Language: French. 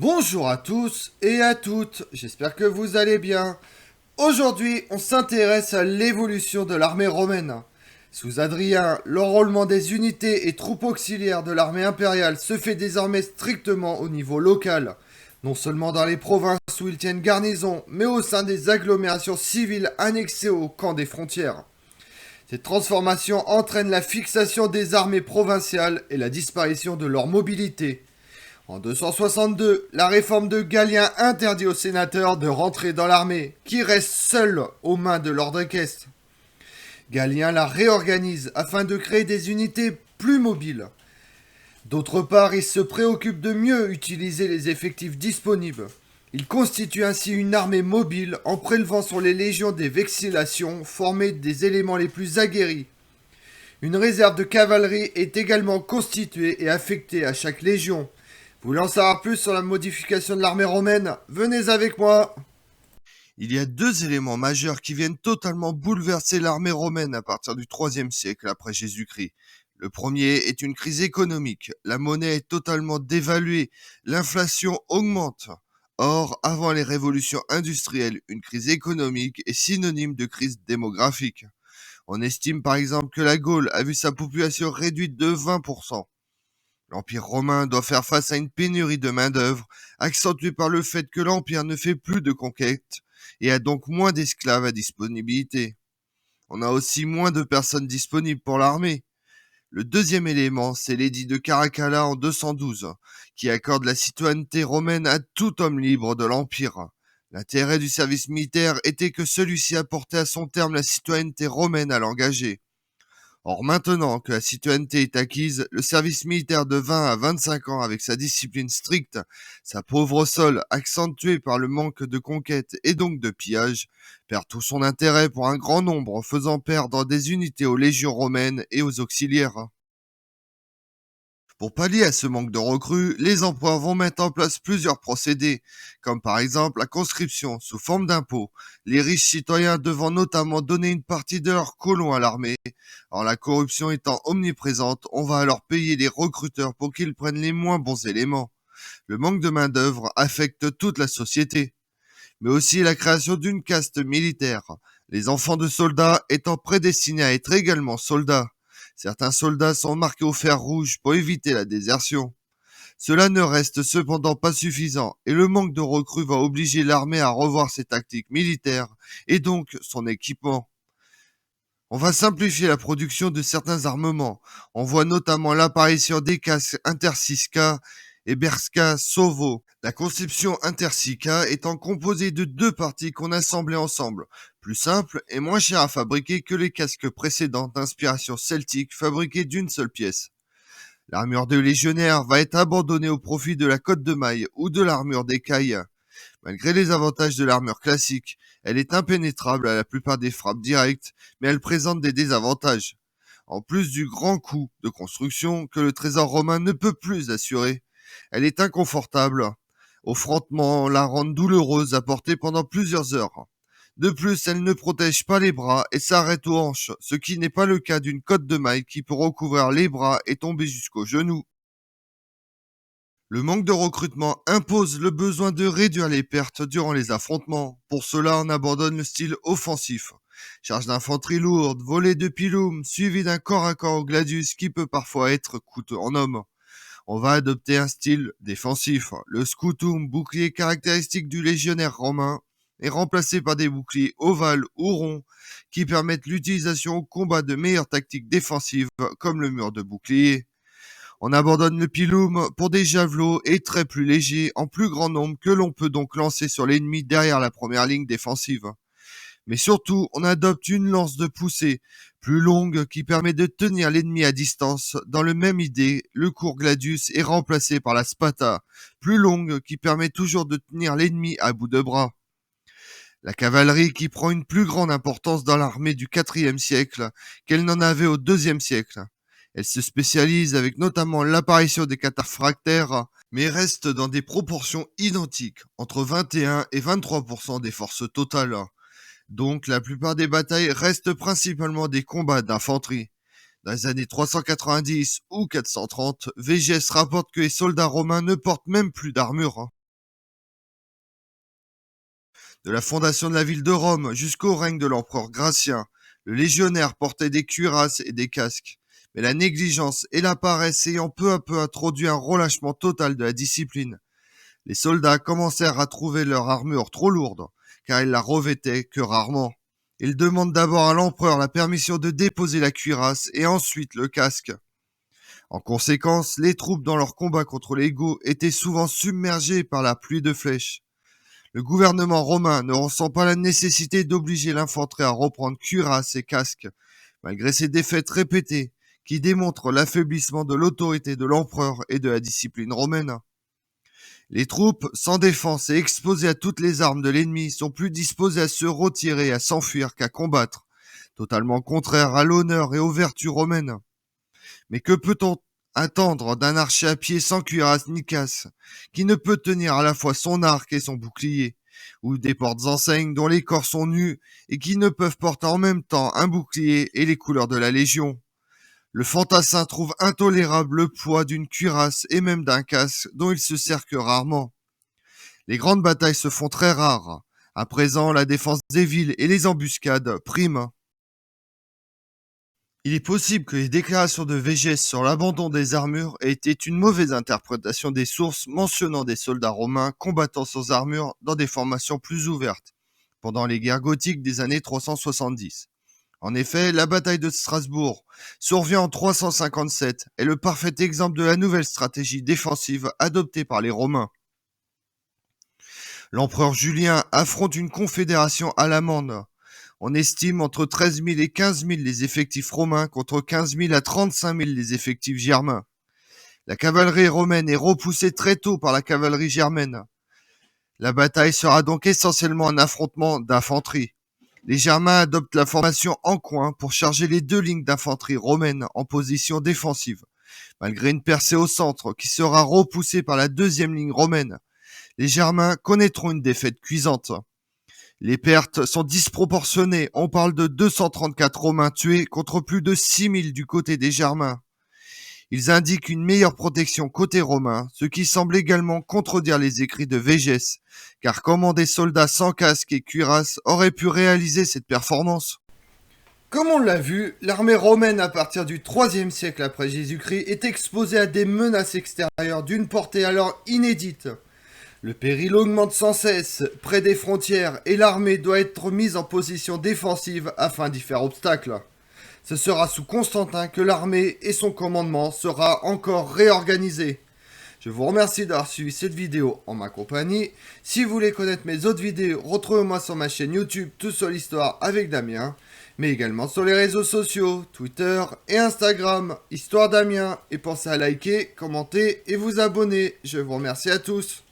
Bonjour à tous et à toutes, j'espère que vous allez bien. Aujourd'hui, on s'intéresse à l'évolution de l'armée romaine. Sous Adrien, l'enrôlement des unités et troupes auxiliaires de l'armée impériale se fait désormais strictement au niveau local, non seulement dans les provinces où ils tiennent garnison, mais au sein des agglomérations civiles annexées au camp des frontières. Cette transformation entraîne la fixation des armées provinciales et la disparition de leur mobilité. En 262, la réforme de Galien interdit aux sénateurs de rentrer dans l'armée, qui reste seule aux mains de l'ordre équestre. Galien la réorganise afin de créer des unités plus mobiles. D'autre part, il se préoccupe de mieux utiliser les effectifs disponibles. Il constitue ainsi une armée mobile en prélevant sur les légions des vexillations formées des éléments les plus aguerris. Une réserve de cavalerie est également constituée et affectée à chaque légion. Vous voulez en savoir plus sur la modification de l'armée romaine? Venez avec moi. Il y a deux éléments majeurs qui viennent totalement bouleverser l'armée romaine à partir du IIIe siècle après Jésus-Christ. Le premier est une crise économique. La monnaie est totalement dévaluée. L'inflation augmente. Or, avant les révolutions industrielles, une crise économique est synonyme de crise démographique. On estime par exemple que la Gaule a vu sa population réduite de 20%. L'Empire romain doit faire face à une pénurie de main-d'œuvre, accentuée par le fait que l'Empire ne fait plus de conquêtes et a donc moins d'esclaves à disponibilité. On a aussi moins de personnes disponibles pour l'armée. Le deuxième élément, c'est l'édit de Caracalla en 212, qui accorde la citoyenneté romaine à tout homme libre de l'Empire. L'intérêt du service militaire était que celui-ci apportait à son terme la citoyenneté romaine à l'engagé. Or, maintenant que la citoyenneté est acquise, le service militaire de 20 à 25 ans avec sa discipline stricte, sa pauvre sol accentuée par le manque de conquête et donc de pillage, perd tout son intérêt pour un grand nombre en faisant perdre des unités aux légions romaines et aux auxiliaires. Pour pallier à ce manque de recrues, les empereurs vont mettre en place plusieurs procédés, comme par exemple la conscription sous forme d'impôts, les riches citoyens devant notamment donner une partie de leurs colons à l'armée. Alors la corruption étant omniprésente, on va alors payer les recruteurs pour qu'ils prennent les moins bons éléments. Le manque de main-d'œuvre affecte toute la société, mais aussi la création d'une caste militaire, les enfants de soldats étant prédestinés à être également soldats. Certains soldats sont marqués au fer rouge pour éviter la désertion. Cela ne reste cependant pas suffisant et le manque de recrues va obliger l'armée à revoir ses tactiques militaires et donc son équipement. On va simplifier la production de certains armements. On voit notamment l'apparition des casques Intercisca et Berska Sovo. La conception Intercica étant composée de deux parties qu'on assemblait ensemble, plus simple et moins cher à fabriquer que les casques précédents d'inspiration celtique fabriqués d'une seule pièce. L'armure des légionnaires va être abandonnée au profit de la cotte de maille ou de l'armure d'écaille. Malgré les avantages de l'armure classique, elle est impénétrable à la plupart des frappes directes, mais elle présente des désavantages. En plus du grand coût de construction que le trésor romain ne peut plus assurer, elle est inconfortable. Au frottement, la rend douloureuse à porter pendant plusieurs heures. De plus, elle ne protège pas les bras et s'arrête aux hanches, ce qui n'est pas le cas d'une cotte de maille qui peut recouvrir les bras et tomber jusqu'aux genoux. Le manque de recrutement impose le besoin de réduire les pertes durant les affrontements. Pour cela, on abandonne le style offensif. Charge d'infanterie lourde, volée de pilum, suivi d'un corps à corps au gladius qui peut parfois être coûteux en hommes. On va adopter un style défensif. Le scutum, bouclier caractéristique du légionnaire romain, est remplacé par des boucliers ovales ou ronds qui permettent l'utilisation au combat de meilleures tactiques défensives comme le mur de bouclier. On abandonne le pilum pour des javelots et très plus légers en plus grand nombre que l'on peut donc lancer sur l'ennemi derrière la première ligne défensive. Mais surtout, on adopte une lance de poussée plus longue qui permet de tenir l'ennemi à distance. Dans le même idée, le court gladius est remplacé par la spata, plus longue qui permet toujours de tenir l'ennemi à bout de bras. La cavalerie qui prend une plus grande importance dans l'armée du IVe siècle qu'elle n'en avait au IIe siècle. Elle se spécialise avec notamment l'apparition des cataphractaires, mais reste dans des proportions identiques, entre 21 et 23% des forces totales. Donc la plupart des batailles restent principalement des combats d'infanterie. Dans les années 390 ou 430, VGS rapporte que les soldats romains ne portent même plus d'armure. De la fondation de la ville de Rome jusqu'au règne de l'empereur Gratien, le légionnaire portait des cuirasses et des casques. Mais la négligence et la paresse ayant peu à peu introduit un relâchement total de la discipline, les soldats commencèrent à trouver leur armure trop lourde, car ils la revêtaient que rarement. Ils demandent d'abord à l'empereur la permission de déposer la cuirasse et ensuite le casque. En conséquence, les troupes dans leur combat contre les Goths étaient souvent submergées par la pluie de flèches. Le gouvernement romain ne ressent pas la nécessité d'obliger l'infanterie à reprendre cuirasse et casque, malgré ces défaites répétées qui démontrent l'affaiblissement de l'autorité de l'empereur et de la discipline romaine. Les troupes, sans défense et exposées à toutes les armes de l'ennemi, sont plus disposées à se retirer et à s'enfuir qu'à combattre, totalement contraire à l'honneur et aux vertus romaines. Mais que peut-on attendre d'un archer à pied sans cuirasse ni casse, qui ne peut tenir à la fois son arc et son bouclier, ou des portes-enseignes dont les corps sont nus et qui ne peuvent porter en même temps un bouclier et les couleurs de la Légion? Le fantassin trouve intolérable le poids d'une cuirasse et même d'un casque dont il se sert que rarement. Les grandes batailles se font très rares. À présent, la défense des villes et les embuscades priment. Il est possible que les déclarations de Végès sur l'abandon des armures aient été une mauvaise interprétation des sources mentionnant des soldats romains combattant sans armure dans des formations plus ouvertes, pendant les guerres gothiques des années 370. En effet, la bataille de Strasbourg, survient en 357, est le parfait exemple de la nouvelle stratégie défensive adoptée par les Romains. L'empereur Julien affronte une confédération allemande. On estime entre 13 000 et 15 000 les effectifs romains contre 15 000 à 35 000 les effectifs germains. La cavalerie romaine est repoussée très tôt par la cavalerie germaine. La bataille sera donc essentiellement un affrontement d'infanterie. Les Germains adoptent la formation en coin pour charger les deux lignes d'infanterie romaines en position défensive, malgré une percée au centre qui sera repoussée par la deuxième ligne romaine. Les Germains connaîtront une défaite cuisante. Les pertes sont disproportionnées, on parle de 234 Romains tués contre plus de 6000 du côté des Germains. Ils indiquent une meilleure protection côté romain, ce qui semble également contredire les écrits de Végès, car comment des soldats sans casque et cuirasse auraient pu réaliser cette performance? Comme on l'a vu, l'armée romaine à partir du IIIe siècle après Jésus-Christ est exposée à des menaces extérieures d'une portée alors inédite. Le péril augmente sans cesse près des frontières et l'armée doit être mise en position défensive afin d'y faire obstacle. Ce sera sous Constantin que l'armée et son commandement sera encore réorganisé. Je vous remercie d'avoir suivi cette vidéo en ma compagnie. Si vous voulez connaître mes autres vidéos, retrouvez-moi sur ma chaîne YouTube Tout sur l'Histoire avec Damien, mais également sur les réseaux sociaux, Twitter et Instagram, Histoire Damien. Et pensez à liker, commenter et vous abonner. Je vous remercie à tous.